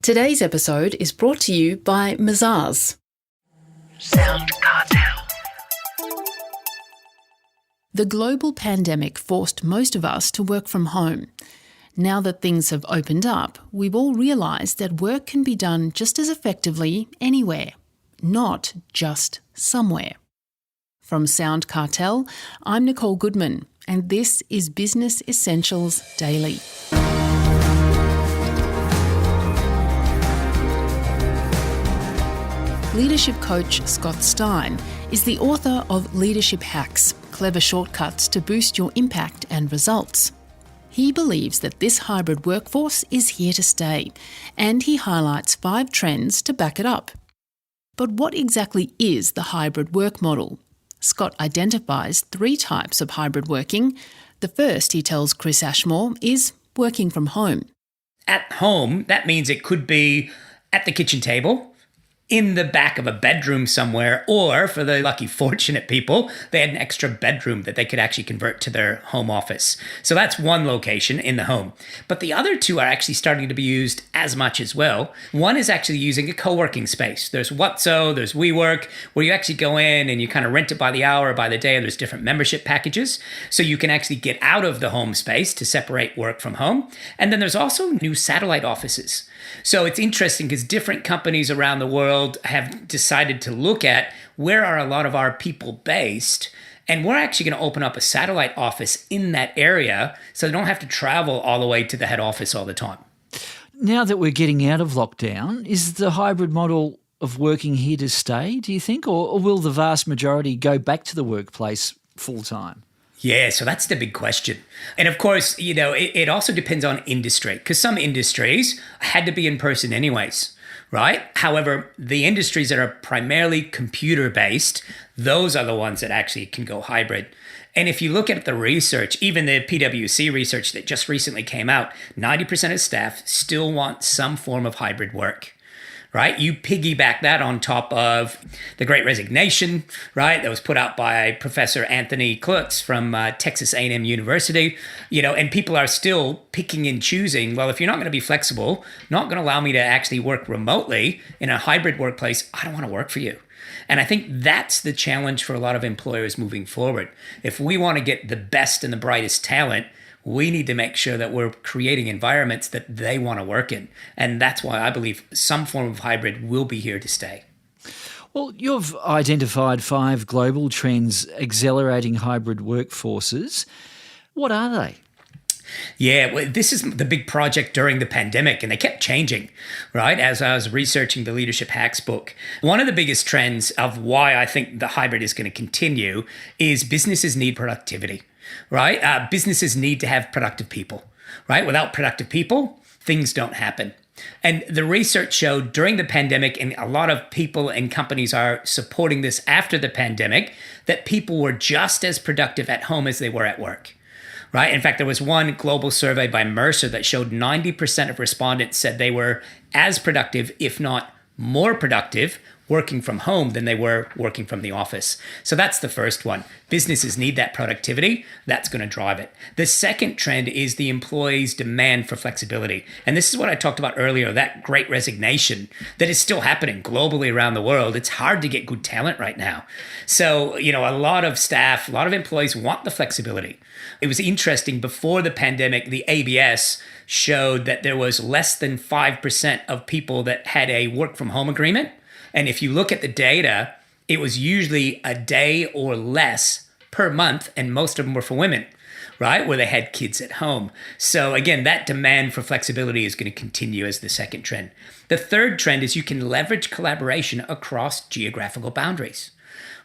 Today's episode is brought to you by Mazars. SoundCartel. The global pandemic forced most of us to work from home. Now that things have opened up, we've all realised that work can be done just as effectively anywhere, not just somewhere. From SoundCartel, I'm Nicole Goodman, and this is Business Essentials Daily. Leadership coach Scott Stein is the author of Leadership Hacks, Clever Shortcuts to Boost Your Impact and Results. He believes that this hybrid workforce is here to stay, and he highlights 5 trends to back it up. But what exactly is the hybrid work model? Scott identifies 3 types of hybrid working. The first, he tells Chris Ashmore, is working from home. At home, that means it could be at the kitchen table, in the back of a bedroom somewhere, or for the lucky, fortunate people, they had an extra bedroom that they could actually convert to their home office. So that's one location in the home. But the other 2 are actually starting to be used as much as well. One is actually using a co-working space. There's Whatso, there's WeWork, where you actually go in and you kind of rent it by the hour or by the day, and there's different membership packages. So you can actually get out of the home space to separate work from home. And then there's also new satellite offices. So it's interesting because different companies around the world have decided to look at where are a lot of our people based, and we're actually going to open up a satellite office in that area so they don't have to travel all the way to the head office all the time. Now that we're getting out of lockdown, is the hybrid model of working here to stay, do you think, or will the vast majority go back to the workplace full time? Yeah, so that's the big question. And of course, it also depends on industry, because some industries had to be in person anyways, right? However, the industries that are primarily computer-based, those are the ones that actually can go hybrid. And if you look at the research, even the PwC research that just recently came out, 90% of staff still want some form of hybrid work. Right? You piggyback that on top of the Great Resignation, right? That was put out by Professor Anthony Klutz from Texas A&M University, and people are still picking and choosing. Well, if you're not going to be flexible, not going to allow me to actually work remotely in a hybrid workplace, I don't want to work for you. And I think that's the challenge for a lot of employers moving forward. If we want to get the best and the brightest talent, we need to make sure that we're creating environments that they want to work in. And that's why I believe some form of hybrid will be here to stay. Well, you've identified 5 global trends accelerating hybrid workforces. What are they? Yeah, well, this is the big project during the pandemic, and they kept changing, right? As I was researching the Leadership Hacks book, one of the biggest trends of why I think the hybrid is going to continue is businesses need productivity. Right? Businesses need to have productive people, right? Without productive people, things don't happen. And the research showed during the pandemic, and a lot of people and companies are supporting this after the pandemic, that people were just as productive at home as they were at work. Right? In fact, there was one global survey by Mercer that showed 90% of respondents said they were as productive, if not more productive, working from home than they were working from the office. So that's the first one. Businesses need that productivity. That's going to drive it. The second trend is the employees' demand for flexibility. And this is what I talked about earlier, that Great Resignation that is still happening globally around the world. It's hard to get good talent right now. So, a lot of staff, a lot of employees want the flexibility. It was interesting, before the pandemic, the ABS showed that there was less than 5% of people that had a work from home agreement. And if you look at the data, it was usually a day or less per month, and most of them were for women, right? Where they had kids at home. So again, that demand for flexibility is going to continue as the second trend. The third trend is you can leverage collaboration across geographical boundaries.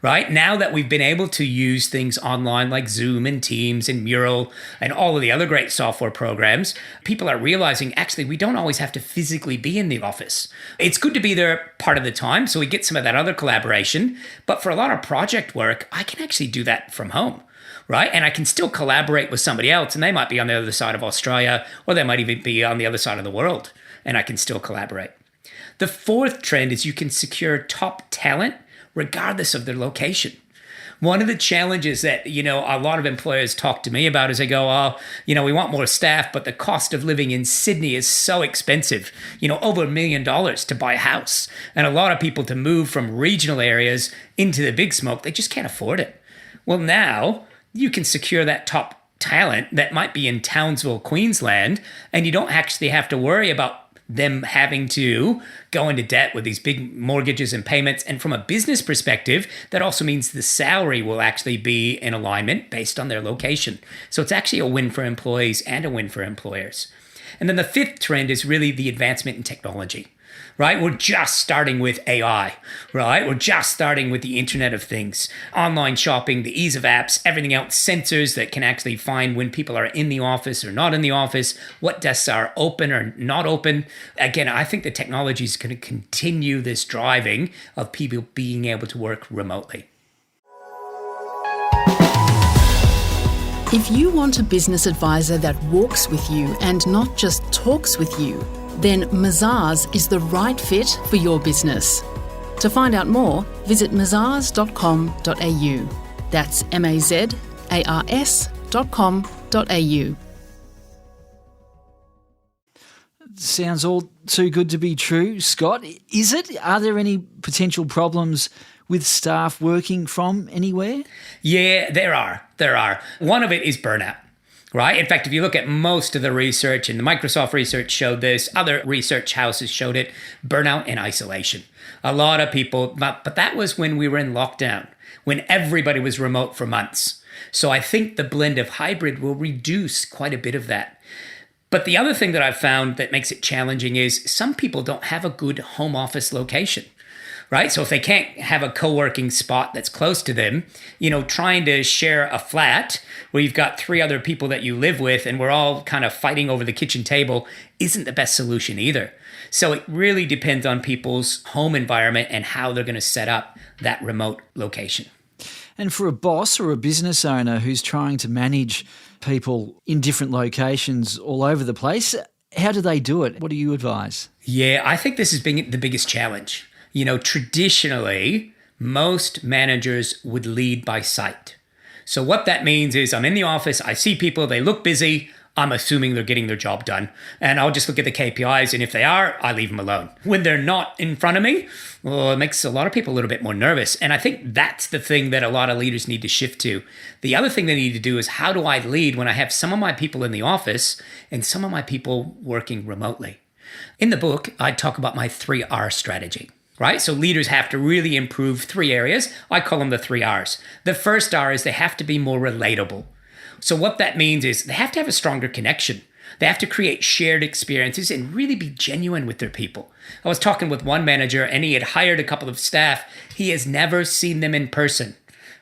Right? Now that we've been able to use things online like Zoom and Teams and Mural and all of the other great software programs, people are realizing actually we don't always have to physically be in the office. It's good to be there part of the time, so we get some of that other collaboration. But for a lot of project work, I can actually do that from home. Right? And I can still collaborate with somebody else, and they might be on the other side of Australia, or they might even be on the other side of the world, and I can still collaborate. The fourth trend is you can secure top talent regardless of their location. One of the challenges that, a lot of employers talk to me about is they go, we want more staff, but the cost of living in Sydney is so expensive, over $1 million to buy a house. And a lot of people to move from regional areas into the big smoke, they just can't afford it. Well, now you can secure that top talent that might be in Townsville, Queensland, and you don't actually have to worry about them having to go into debt with these big mortgages and payments. And from a business perspective, that also means the salary will actually be in alignment based on their location. So it's actually a win for employees and a win for employers. And then the fifth trend is really the advancement in technology, right? We're just starting with AI, right? We're just starting with the Internet of Things, online shopping, the ease of apps, everything else, sensors that can actually find when people are in the office or not in the office, what desks are open or not open. Again, I think the technology is going to continue this driving of people being able to work remotely. If you want a business advisor that walks with you and not just talks with you, then Mazars is the right fit for your business. To find out more, visit mazars.com.au. That's mazars.com.au. Sounds all too good to be true, Scott. Is it? Are there any potential problems with staff working from anywhere? Yeah, there are. One of it is burnout. Right? In fact, if you look at most of the research, and the Microsoft research showed this, other research houses showed it, burnout and isolation. A lot of people, but that was when we were in lockdown, when everybody was remote for months. So I think the blend of hybrid will reduce quite a bit of that. But the other thing that I've found that makes it challenging is some people don't have a good home office location. Right? So if they can't have a co-working spot that's close to them, trying to share a flat where you've got 3 other people that you live with and we're all kind of fighting over the kitchen table isn't the best solution either. So it really depends on people's home environment and how they're going to set up that remote location. And for a boss or a business owner who's trying to manage people in different locations all over the place, how do they do it? What do you advise? Yeah, I think this has been the biggest challenge. Traditionally, most managers would lead by sight. So what that means is I'm in the office, I see people, they look busy, I'm assuming they're getting their job done. And I'll just look at the KPIs, and if they are, I leave them alone. When they're not in front of me, well, it makes a lot of people a little bit more nervous. And I think that's the thing that a lot of leaders need to shift to. The other thing they need to do is, how do I lead when I have some of my people in the office and some of my people working remotely? In the book, I talk about my 3R strategy. Right? So leaders have to really improve 3 areas. I call them the 3 R's. The first R is they have to be more relatable. So what that means is they have to have a stronger connection. They have to create shared experiences and really be genuine with their people. I was talking with one manager and he had hired a couple of staff. He has never seen them in person,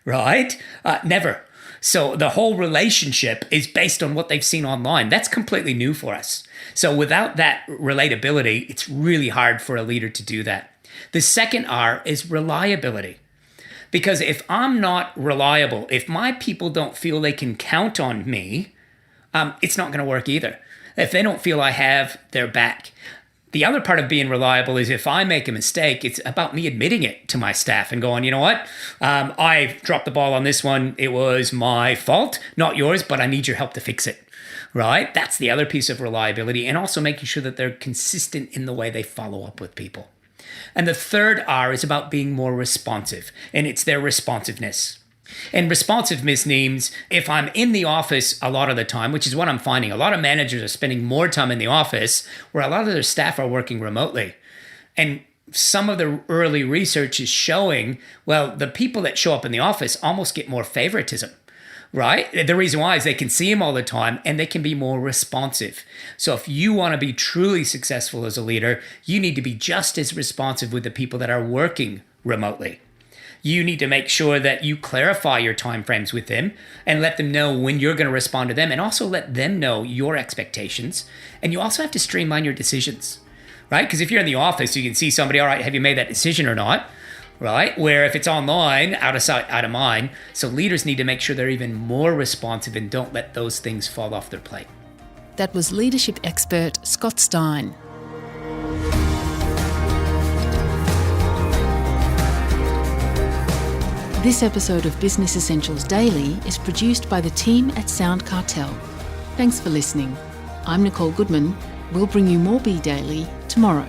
right? Never. So the whole relationship is based on what they've seen online. That's completely new for us. So without that relatability, it's really hard for a leader to do that. The second R is reliability. Because if I'm not reliable, if my people don't feel they can count on me, it's not going to work either. If they don't feel I have their back. The other part of being reliable is if I make a mistake, it's about me admitting it to my staff and going, you know what? I dropped the ball on this one. It was my fault, not yours, but I need your help to fix it. Right? That's the other piece of reliability, and also making sure that they're consistent in the way they follow up with people. And the third R is about being more responsive, and it's their responsiveness. And responsiveness means if I'm in the office a lot of the time, which is what I'm finding, a lot of managers are spending more time in the office where a lot of their staff are working remotely. And some of the early research is showing, well, the people that show up in the office almost get more favoritism. Right? The reason why is they can see him all the time and they can be more responsive. So if you want to be truly successful as a leader, you need to be just as responsive with the people that are working remotely. You need to make sure that you clarify your timeframes with them and let them know when you're going to respond to them, and also let them know your expectations. And you also have to streamline your decisions, right? Because if you're in the office, you can see somebody, all right, have you made that decision or not? Right? Where if it's online, out of sight, out of mind. So leaders need to make sure they're even more responsive and don't let those things fall off their plate. That was leadership expert Scott Stein. This episode of Business Essentials Daily is produced by the team at SoundCartel. Thanks for listening. I'm Nicole Goodman. We'll bring you more Be Daily tomorrow.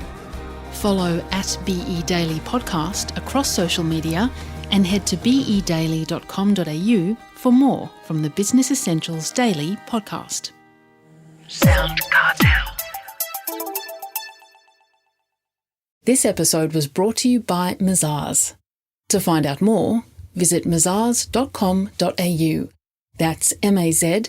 Follow at BE Daily Podcast across social media and head to bedaily.com.au for more from the Business Essentials Daily podcast. SoundCartel. This episode was brought to you by Mazars. To find out more, visit mazars.com.au. That's mazars.com.au.